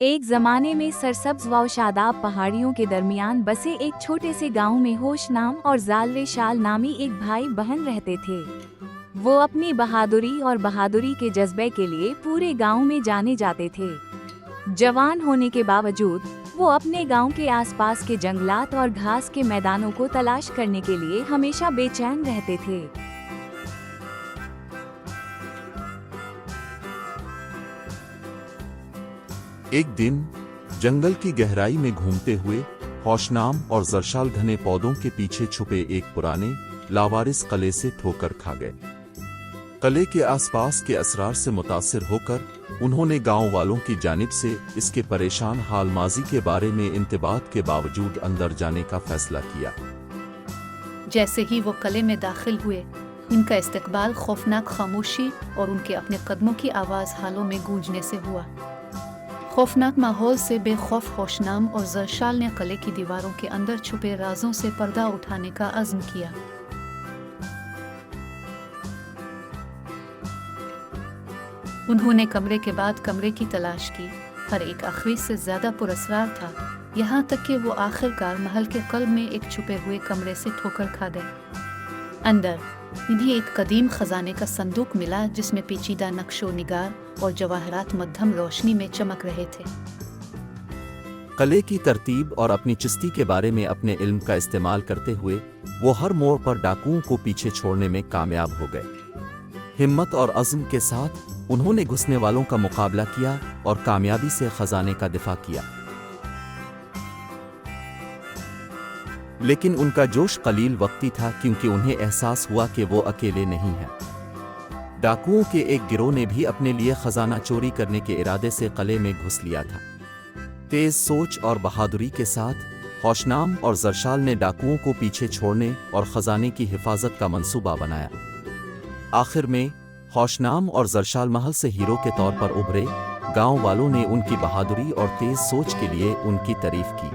ایک زمانے میں سرسبز و شاداب پہاڑیوں کے درمیان بسے ایک چھوٹے سے گاؤں میں ہوش نام اور زالر شال نامی ایک بھائی بہن رہتے تھے۔ وہ اپنی بہادری اور بہادری کے جذبے کے لیے پورے گاؤں میں جانے جاتے تھے۔ جوان ہونے کے باوجود وہ اپنے گاؤں کے آس پاس کے جنگلات اور گھاس کے میدانوں کو تلاش کرنے کے لیے ہمیشہ بے چین رہتے تھے۔ ایک دن جنگل کی گہرائی میں گھومتے ہوئے ہوشنام اور زرشال گھنے پودوں کے پیچھے چھپے ایک پرانے لاوارث قلعے سے ٹھوکر کھا گئے۔ قلعے کے آس پاس کے اسرار سے متاثر ہو کر انہوں نے گاؤں والوں کی جانب سے اس کے پریشان حال ماضی کے بارے میں انتباہ کے باوجود اندر جانے کا فیصلہ کیا۔ جیسے ہی وہ قلعے میں داخل ہوئے، ان کا استقبال خوفناک خاموشی اور ان کے اپنے قدموں کی آواز حالوں میں گونجنے سے ہوا۔ خوفناک ماحول سے بے خوف ہوشنام اور زرشال نے قلعے کی دیواروں کے اندر چھپے رازوں سے پردہ اٹھانے کا عزم کیا۔ انہوں نے کمرے کے بعد کمرے کی تلاش کی، ہر ایک آخری سے زیادہ پراسرار تھا، یہاں تک کہ وہ آخر کار محل کے قلب میں ایک چھپے ہوئے کمرے سے ٹھوکر کھا گئے۔ اندر انہیں ایک قدیم خزانے کا صندوق ملا جس میں پیچیدہ نقش و نگار اور جواہرات مدھم روشنی میں چمک رہے تھے۔ قلعے کی ترتیب اور اپنی چستی کے بارے میں اپنے علم کا استعمال کرتے ہوئے وہ ہر موڑ پر ڈاکوؤں کو پیچھے چھوڑنے میں کامیاب ہو گئے۔ ہمت اور عزم کے ساتھ انہوں نے گھسنے والوں کا مقابلہ کیا اور کامیابی سے خزانے کا دفاع کیا۔ لیکن ان کا جوش قلیل وقتی تھا، کیونکہ انہیں احساس ہوا کہ وہ اکیلے نہیں ہیں۔ ڈاکوؤں کے ایک گروہ نے بھی اپنے لیے خزانہ چوری کرنے کے ارادے سے قلعے میں گھس لیا تھا۔ تیز سوچ اور بہادری کے ساتھ ہوشنام اور زرشال نے ڈاکوؤں کو پیچھے چھوڑنے اور خزانے کی حفاظت کا منصوبہ بنایا۔ آخر میں ہوشنام اور زرشال محل سے ہیرو کے طور پر ابھرے۔ گاؤں والوں نے ان کی بہادری اور تیز سوچ کے لیے ان کی تعریف کی۔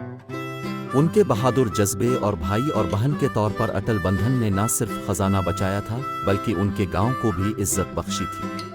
ان کے بہادر جذبے اور بھائی اور بہن کے طور پر اٹل بندھن نے نہ صرف خزانہ بچایا تھا بلکہ ان کے گاؤں کو بھی عزت بخشی تھی۔